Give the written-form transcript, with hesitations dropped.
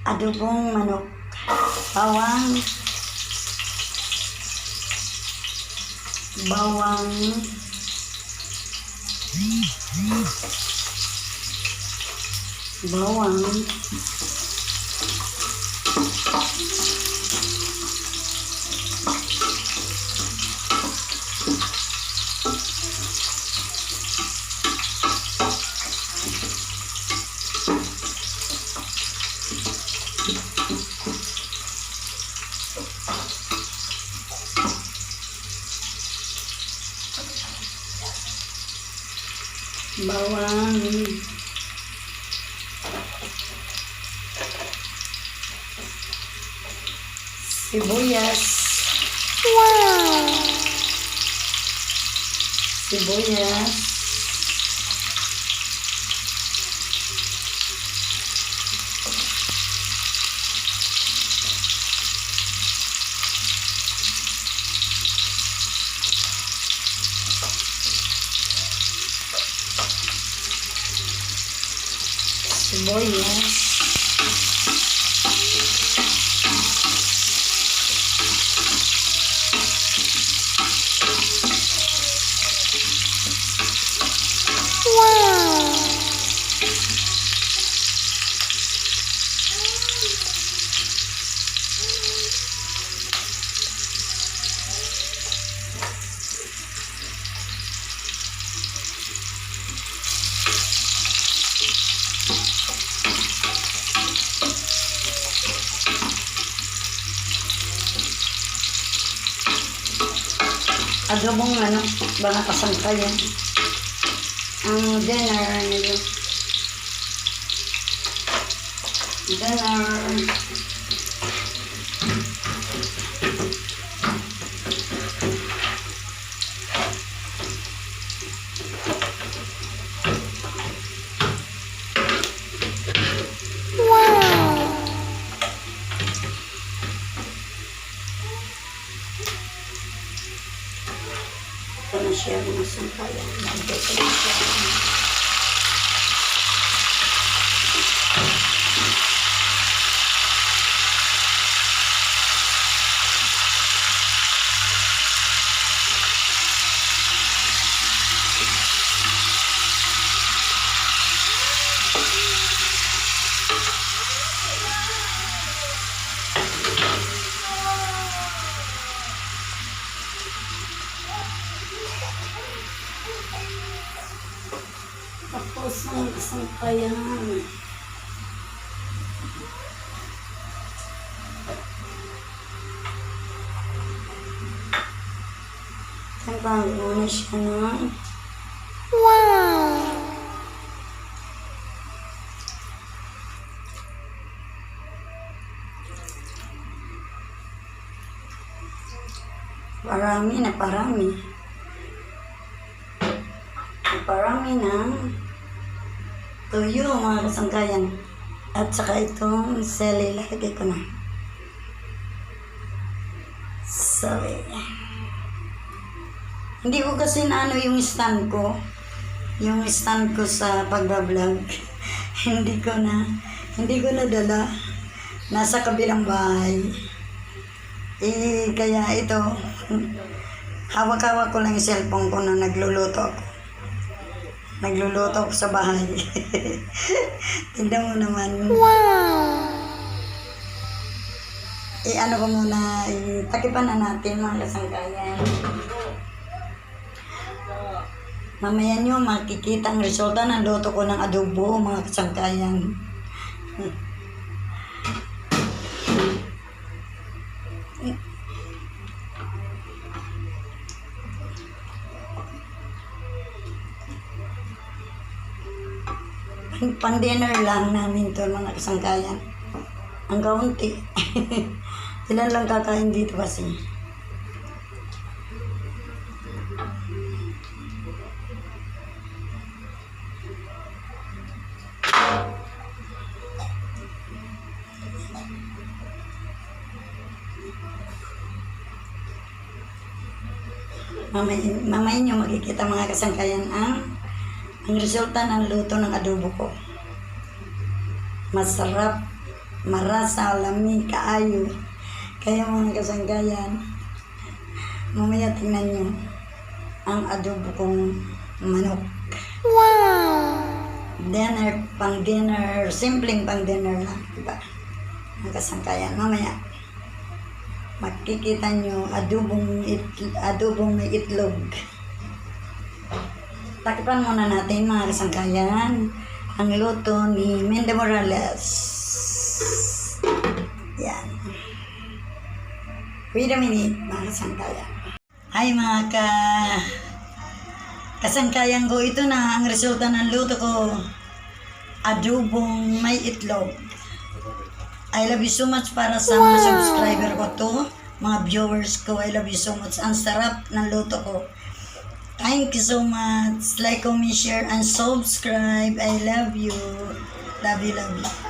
adobong manok, bawang, sibuyas, adobong manok, mga kasangkayan. Ang dinner nila. Ito na siya mga sangkayan. Nandito na siya. Tapos ang sangkayan. Sangkayan muna siya ng parami ng tuyo mga kasangkayan. At saka itong sili, lagay ko na. Sorry. Hindi ko kasi naano yung stand ko. Yung stand ko sa pagbablog. hindi ko na dala. Nasa kabilang bahay. Kaya ito, hawak-hawak ko lang yung cellphone ko na nagluluto ako. Nagluluto ako sa bahay. Tignan mo naman. Ano ko muna, takipan na natin mga kasangkayan. Mamaya nyo makikita ang resulta ng luto ko ng adobo mga kasangkayan. Pang-dinner lang namin to mga kasangkayan. Ang kaunti. Ilan lang kakain dito kasi. Mamaya nyo makikita mga kasangkayan ang resulta ng luto ng adobo ko. masarap, marasa, lamig, kaayo. Kaya mga kasangkayan, mamaya tingnan nyo ang adobo kong manok. Dinner, pang dinner, simpleng pang dinner lang, diba? Ang kasangkayan, mamaya makikita nyo adobong may itlog. Takipan muna natin mga kasangkayan ang luto ni Mende Morales. Yan. Wait a minute mga kasangkayan. Hi mga kasangkayan ko, ito na ang resulta ng luto ko. Adobong may itlog. I love you so much para sa mga subscriber ko to, mga viewers ko. I love you so much. Ang sarap ng luto ko. Thank you so much. Like, comment, share, and subscribe. I love you. Love you, love you.